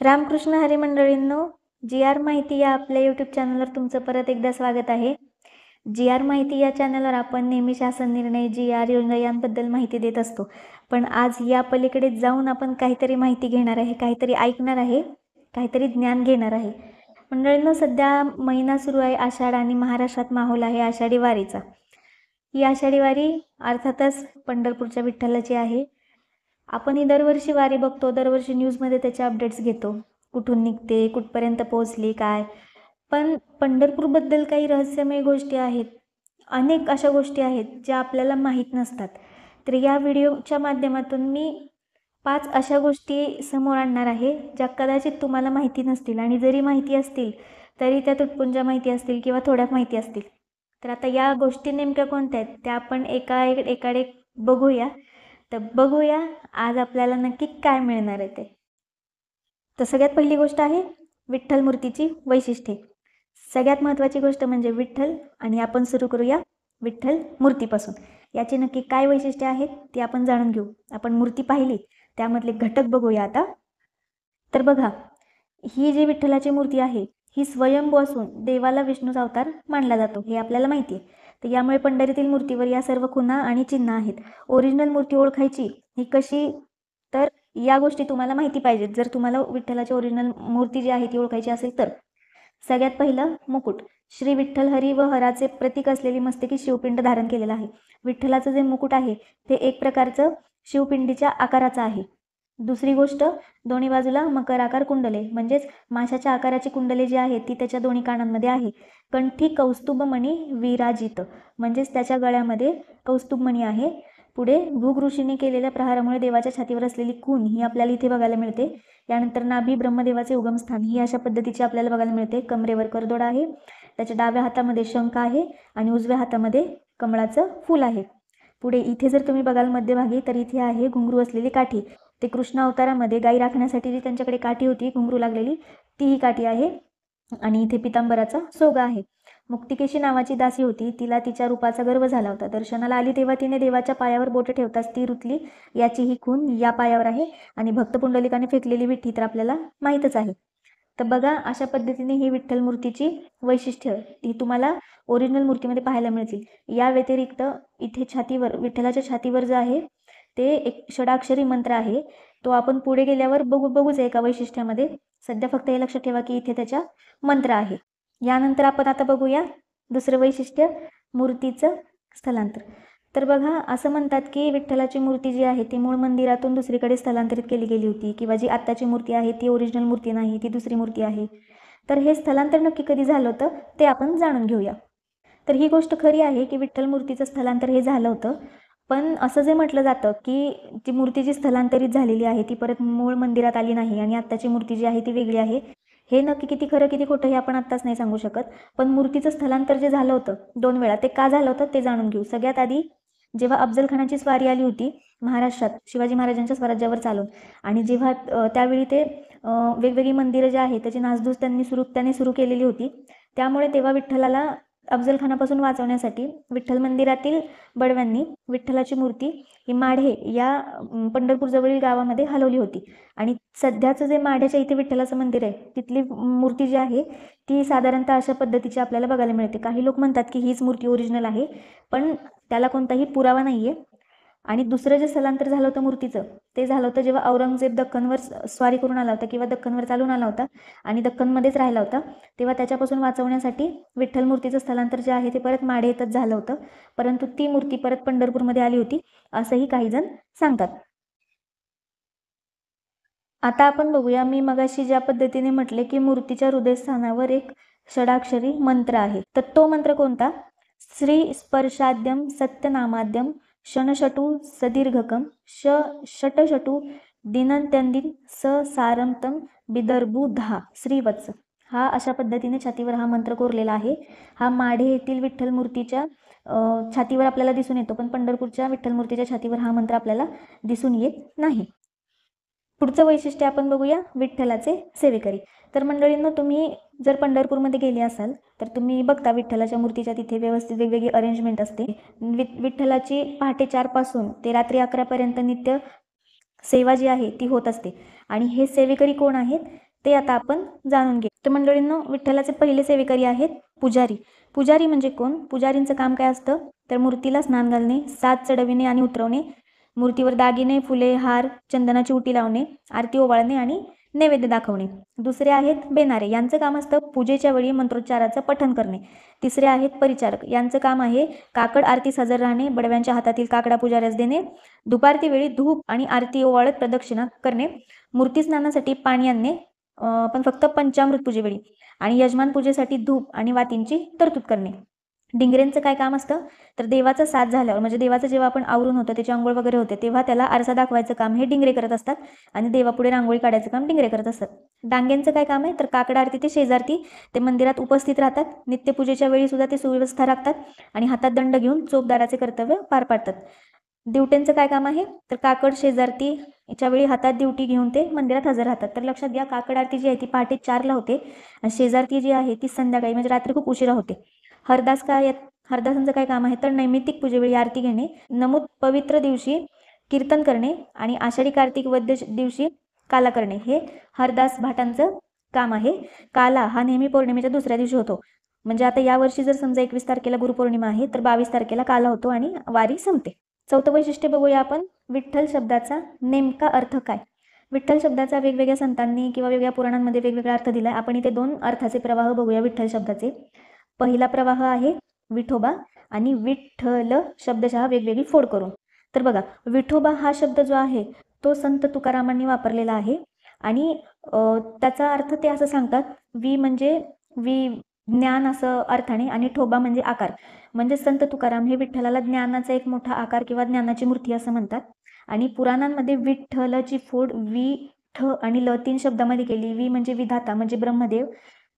रामकृष्ण हरी मंडळींनो, जी R माहिती या आपल्या यूट्यूब चॅनलवर तुमचं परत एकदा स्वागत आहे. जी आर माहिती या चॅनलवर आपण नेहमी शासन निर्णय, जी आर योजना यांबद्दल माहिती देत असतो. पण आज या पलीकडे जाऊन आपण काहीतरी माहिती घेणार आहे, काहीतरी ऐकणार आहे, काहीतरी ज्ञान घेणार आहे. मंडळींनो, सध्या महिना सुरू आहे आषाढ आणि महाराष्ट्रात माहोल आहे आषाढी वारीचा. ही आषाढी वारी अर्थातच पंढरपूरच्या विठ्ठलाची आहे. आपण ही दरवर्षी वारी बघतो, दरवर्षी न्यूजमध्ये त्याचे अपडेट्स घेतो, कुठून निघते, कुठपर्यंत पोहोचली, काय. पण पंढरपूरबद्दल काही रहस्यमय गोष्टी आहेत, अनेक अशा गोष्टी आहेत ज्या आपल्याला माहीत नसतात. तर या व्हिडिओच्या माध्यमातून मी 5 अशा गोष्टी समोर आणणार आहे ज्या कदाचित तुम्हाला माहिती नसतील, आणि जरी माहिती असतील तरी त्या तुटपुंज्या माहिती असतील किंवा थोड्या माहिती असतील. तर आता या गोष्टी नेमक्या कोणत्या आहेत त्या आपण एकाडे बघूया. तर बघूया आज आपल्याला नक्की काय मिळणार आहे ते. तर सगळ्यात पहिली गोष्ट आहे विठ्ठल मूर्तीची वैशिष्ट्ये. सगळ्यात महत्त्वाची गोष्ट म्हणजे विठ्ठल, आणि आपण सुरू करूया विठ्ठल मूर्तीपासून. याची नक्की काय वैशिष्ट्ये आहेत ते आपण जाणून घेऊ. आपण मूर्ती पाहिली, त्यामधले घटक बघूया आता. तर बघा, ही जी विठ्ठलाची मूर्ती आहे ही स्वयंभू असून देवाला विष्णूचा अवतार मानला जातो, हे आपल्याला माहिती आहे. तर यामुळे पंढरीतील मूर्तीवर या सर्व खुणा आणि चिन्ह आहेत. ओरिजिनल मूर्ती ओळखायची ही कशी, तर या गोष्टी तुम्हाला माहिती पाहिजेत जर तुम्हाला विठ्ठलाची ओरिजिनल मूर्ती जी आहे ती ओळखायची असेल तर. सगळ्यात पहिलं मुकुट. श्री विठ्ठल हरी व हराचे प्रतीक असलेली मस्तकी शिवपिंड धारण केलेलं आहे. विठ्ठलाचं जे मुकुट आहे ते एक प्रकारचं शिवपिंडीच्या आकाराचं आहे. दुसरी गोष्ट, दोन्ही बाजूला मकर आकार कुंडले, म्हणजेच माशाच्या आकाराची कुंडले जी आहे ती त्याच्या दोन्ही कानांमध्ये आहे. कंठी कौस्तुभमणी विराजित, म्हणजेच त्याच्या गळ्यामध्ये कौस्तुभमणी आहे. पुढे भूग ऋषीने केलेल्या प्रहारामुळे देवाच्या छातीवर असलेली खून ही आपल्याला इथे बघायला मिळते. यानंतर नाभी ब्रह्मदेवाचे उगमस्थान ही अशा पद्धतीची आपल्याला बघायला मिळते. कमरेवर करदोड आहे, त्याच्या डाव्या हातामध्ये शंख आहे आणि उजव्या हातामध्ये कमळाचं फूल आहे. पुढे इथे जर तुम्ही बघाल मध्यभागी, तर इथे आहे घुंगरू असलेली काठी. ते कृष्ण अवतारामध्ये गायी राखण्यासाठी जी त्यांच्याकडे काठी होती घुंगरू लागलेली, ती ही काठी आहे. आणि इथे पितांबराचा सोगा आहे. मुक्तिकेशी नावाची दासी होती, तिला तिच्या रूपाचा गर्व झाला होता. दर्शनाला आली तेव्हा तिने देवाच्या पायावर बोट ठेवताच ती रुतली. याची ही खून या पायावर आहे. आणि भक्त पुंडलिकाने फेकलेली विठी तर आपल्याला माहीतच आहे. तर बघा, अशा पद्धतीने ही विठ्ठल मूर्तीची वैशिष्ट्य ही तुम्हाला ओरिजिनल मूर्तीमध्ये पाहायला मिळतील. या व्यतिरिक्त इथे छातीवर, विठ्ठलाच्या छातीवर जे आहे ते एक षडाक्षरी मंत्र आहे. तो आपण पुढे गेल्यावर बघूच एका वैशिष्ट्यामध्ये. सध्या फक्त हे लक्षात ठेवा की इथे त्याच्या मंत्र आहे. यानंतर आपण आता बघूया दुसरं वैशिष्ट्य, मूर्तीचं स्थलांतर. तर बघा, असं म्हणतात की विठ्ठलाची मूर्ती जी आहे ती मूळ मंदिरातून दुसरीकडे स्थलांतरित केली गेली होती, किंवा जी आत्ताची मूर्ती आहे ती ओरिजिनल मूर्ती नाही, ती दुसरी मूर्ती आहे. तर हे स्थलांतर नक्की कधी झालं होतं ते आपण जाणून घेऊया. तर ही गोष्ट खरी आहे की विठ्ठल मूर्तीचं स्थलांतर हे झालं होतं. पण असं जे म्हटलं जातं की ती मूर्ती जी स्थलांतरित झालेली आहे ती परत मूळ मंदिरात आली नाही आणि आत्ताची मूर्ती जी आहे ती वेगळी आहे. हे नक्की किती खरं किती खोटं हे आपण आत्ताच नाही सांगू शकत. पण मूर्तीचं स्थलांतर जे झालं होतं 2 वेळा, ते का झालं होतं ते जाणून घेऊ. सगळ्यात आधी जेव्हा अफजल खानाची स्वारी आली होती महाराष्ट्रात शिवाजी महाराजांच्या स्वराज्यावर चालून, आणि जेव्हा त्यावेळी ते वेगवेगळी मंदिरं जी आहेत त्याची नासधूस त्याने सुरू केलेली होती. त्यामुळे तेव्हा विठ्ठलाला अफजल खानापासून वाचवण्यासाठी विठ्ठल मंदिरातील बडव्यांनी विठ्ठलाची मूर्ती ही माढे या पंढरपूरजवळील गावामध्ये हलवली होती. आणि सध्याचं जे माढ्याच्या इथे विठ्ठलाचं मंदिर आहे तिथली मूर्ती जी आहे ती साधारणतः अशा पद्धतीची आपल्याला बघायला मिळते. काही लोक म्हणतात की हीच मूर्ती ओरिजिनल आहे, पण त्याला कोणताही पुरावा नाही आहे. आणि दुसरं जे स्थलांतर झालं होतं मूर्तीचं ते झालं होतं जेव्हा औरंगजेब दख्खनवर स्वारी करून आला होता, किंवा दख्खनवर चालून आला होता आणि दख्खनमध्येच राहिला होता. तेव्हा त्याच्यापासून वाचवण्यासाठी विठ्ठल मूर्तीचं स्थलांतर जे आहे ते परत माढे येतच झालं होतं. परंतु ती मूर्ती परत पंढरपूरमध्ये आली होती असंही काही जण सांगतात. आता आपण बघूया, मी मगाशी ज्या पद्धतीने म्हटले की मूर्तीच्या हृदयस्थानावर एक षडाक्षरी मंत्र आहे. तर तो मंत्र कोणता? श्री स्पर्शाद्यम सत्यनामाद्यम शणषटू सदीर्घकम षटषटू दिनंत्यंदिन स सारंतम बिदर्बुधा श्रीवत्स. हा अशा पद्धतीने छातीवर हा मंत्र कोरलेला आहे. हा माढे येथील विठ्ठल मूर्तीच्या छातीवर आपल्याला दिसून येतो, पण पंढरपूरच्या विठ्ठल मूर्तीच्या छातीवर हा मंत्र आपल्याला दिसून येत नाही. पुढचं वैशिष्ट्य आपण बघूया, विठ्ठलाचे सेवेकरी. तर मंडळींनो, तुम्ही जर पंढरपूरमध्ये गेले असाल तर तुम्ही बघता विठ्ठलाच्या मूर्तीच्या तिथे व्यवस्थित वेगवेगळी अरेंजमेंट असते. विठ्ठलाची पहाटे 4 पासून ते रात्री 11 पर्यंत नित्य सेवा जी आहे ती होत असते. आणि हे सेवेकरी कोण आहेत? ते आता आपण जाणून घेऊ. तर मंडळींनो, विठ्ठलाचे पहिले सेवेकरी आहेत पुजारी. पुजारी म्हणजे कोण? पुजारींचं काम काय असतं? तर मूर्तीला स्नान घालणे, सात चढविणे आणि उतरवणे, मूर्तीवर दागिने, फुले, हार, चंदनाची उटी लावणे, आरती ओवाळणे आणि नैवेद्य दाखवणे. दुसरे आहेत बेनारे. यांचं काम असतं पूजेच्या वेळी मंत्रोच्चाराचं पठण करणे. तिसरे आहेत परिचारक. यांचं काम आहे काकड आरतीस हजर राहणे, बडव्यांच्या हातातील काकडा पुजाऱ्यास देणे, दुपारती वेळी धूप आणि आरती ओवाळत प्रदक्षिणा करणे, मूर्ती स्नानासाठी पाणी आणणे, पण फक्त पंचामृत पूजेवेळी, आणि यजमान पूजेसाठी धूप आणि वातींची तरतूद करणे. डिंगरेंचं काय काम असतं? तर देवाचा साथ झाल्यावर, म्हणजे देवाचं जेव्हा आपण आवरून होतं, त्याची आंघोळ वगैरे होते, तेव्हा त्याला आरसा दाखवायचं काम हे डिंगरे करत असतात आणि देवापुढे रांगोळी काढायचं काम डिंगरे करत असतात. डांग्यांचं काय काम आहे? तर काकड आरती ते शेजारती ते मंदिरात उपस्थित राहतात. नित्यपूजेच्या वेळी सुद्धा ते सुव्यवस्था राखतात आणि हातात दंड घेऊन चोपदाराचे कर्तव्य पार पाडतात. दिवट्यांचं काय काम आहे? तर काकड शेजारती याच्या वेळी हातात दिवटी घेऊन ते मंदिरात हजर राहतात. तर लक्षात घ्या, काकड आरती जी आहे ती पहाटे 4ला होते आणि शेजारती जी आहे ती संध्याकाळी, म्हणजे रात्री खूप उशिरा होते. हरदासांचं काय काम आहे? तर नैमित्तिक पूजेवेळी आरती घेणे, नमूद पवित्र दिवशी कीर्तन करणे आणि आषाढी कार्तिक वद्य दिवशी काला करणे, हे हरदास भाटांचं काम आहे. काला हा नेहमी पौर्णिमेच्या दुसऱ्या दिवशी होतो. म्हणजे आता यावर्षी जर समजा 21 तारखेला गुरुपौर्णिमा आहे, तर 22 तारखेला काला होतो आणि वारी संपते. चौथं वैशिष्ट्य बघूया आपण, विठ्ठल शब्दाचा नेमका अर्थ काय? विठ्ठल शब्दाचा वेगवेगळ्या संतांनी किंवा वेगवेगळ्या पुराणांमध्ये वेगवेगळा अर्थ दिलाय. आपण इथे 2 अर्थाचे प्रवाह बघूया विठ्ठल शब्दाचे. पहिला प्रवाह आहे विठोबा आणि विठ्ठल शब्दशः वेगवेगळी फोड करून. तर बघा, विठोबा हा शब्द जो आहे तो संत तुकारामांनी वापरलेला आहे आणि त्याचा अर्थ ते असं सांगतात, वि म्हणजे ज्ञान असं अर्थाने आणि ठोबा म्हणजे आकार. म्हणजे संत तुकाराम हे विठ्ठलाला ज्ञानाचा एक मोठा आकार किंवा ज्ञानाची मूर्ती असं म्हणतात. आणि पुराणांमध्ये विठ्ठलची फोड वि, ठ आणि ल 3 शब्दामध्ये केली. वि म्हणजे विधाता म्हणजे ब्रह्मदेव,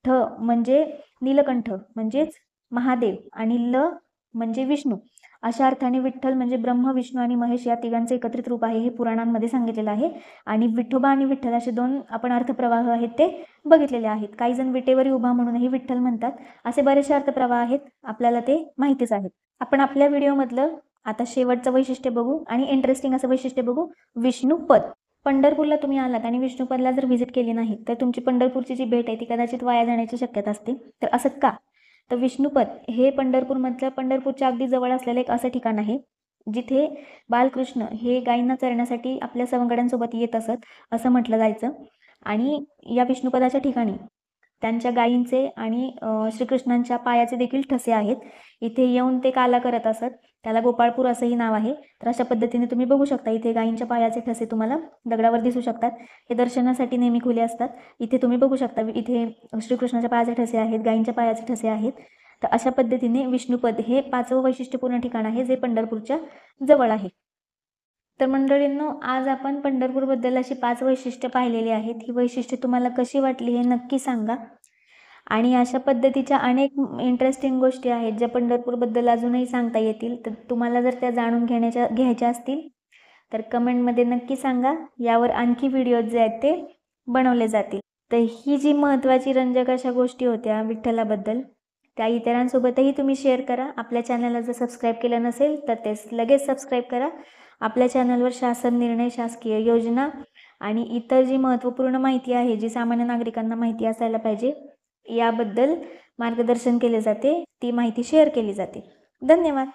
ठ म्हणजे नीलकंठ म्हणजेच महादेव आणि ल म्हणजे विष्णू. अशा अर्थाने विठ्ठल म्हणजे ब्रह्म, विष्णू आणि महेश या तिघांचे एकत्रित रूप आहे हे पुराणांमध्ये सांगितलेलं आहे. आणि विठोबा आणि विठ्ठल असे 2 आपण अर्थप्रवाह आहेत ते बघितलेले आहेत. काही जण विटेवरी उभा म्हणूनही विठ्ठल म्हणतात. असे बरेचसे अर्थप्रवाह आहेत, आपल्याला ते माहितीच आहेत. आपण आपल्या व्हिडिओमधलं आता शेवटचं वैशिष्ट्य बघू आणि इंटरेस्टिंग असं वैशिष्ट्य बघू, विष्णुपद. पंढरपूरला तुम्ही आलात आणि विष्णुपदला जर व्हिजिट केली नाही तर तुमची पंढरपूरची जी भेट आहे ती कदाचित वाया जाण्याची शक्यता असते. तर असं का? तर विष्णुपद हे पंढरपूरच्या अगदी जवळ असलेलं एक असं ठिकाण आहे जिथे बालकृष्ण हे गायींना चरण्यासाठी आपल्या सवंगड्यांसोबत येत असत असं म्हटलं जायचं. आणि या विष्णुपदाच्या ठिकाणी त्यांच्या गायींचे आणि श्रीकृष्णांच्या पायाचे देखील ठसे आहेत. इथे येऊन ते काला करत असत. त्याला गोपाळपूर असंही नाव आहे. तर अशा पद्धतीने तुम्ही बघू शकता, इथे गायींच्या पायाचे ठसे तुम्हाला दगडावर दिसू शकतात. हे दर्शनासाठी नेहमी खुले असतात. इथे तुम्ही बघू शकता, इथे श्रीकृष्णाच्या पायाचे ठसे आहेत, गायींच्या पायाचे ठसे आहेत. तर अशा पद्धतीने विष्णुपद हे 5वं वैशिष्ट्यपूर्ण ठिकाण आहे जे पंढरपूरच्या जवळ आहे. तर मंडळींनो, आज आपण पंढरपूरबद्दल अशी 5 वैशिष्ट्य पाहिलेली आहेत. ही वैशिष्ट्ये तुम्हाला कशी वाटली हे नक्की सांगा. आणि अशा पद्धतीच्या अनेक इंटरेस्टिंग गोष्टी आहेत ज्या पंढरपूरबद्दल अजूनही सांगता येतील. तर तुम्हाला जर त्या जाणून घ्यायच्या असतील तर कमेंटमध्ये नक्की सांगा. यावर आणखी व्हिडिओज जे आहेत ते बनवले जातील. तर ही जी महत्त्वाची रंजक अशा गोष्टी होत्या विठ्ठलाबद्दल, त्या इतरांसोबतही तुम्ही शेअर करा. आपल्या चॅनलला जर सबस्क्राईब केलं नसेल तर ते लगेच सबस्क्राईब करा. आपल्या चॅनलवर शासन निर्णय, शासकीय योजना आणि इतर जी महत्त्वपूर्ण माहिती आहे, जी सामान्य नागरिकांना माहिती असायला पाहिजे, याबद्दल मार्गदर्शन केले जाते, ती माहिती शेअर केली जाते. धन्यवाद.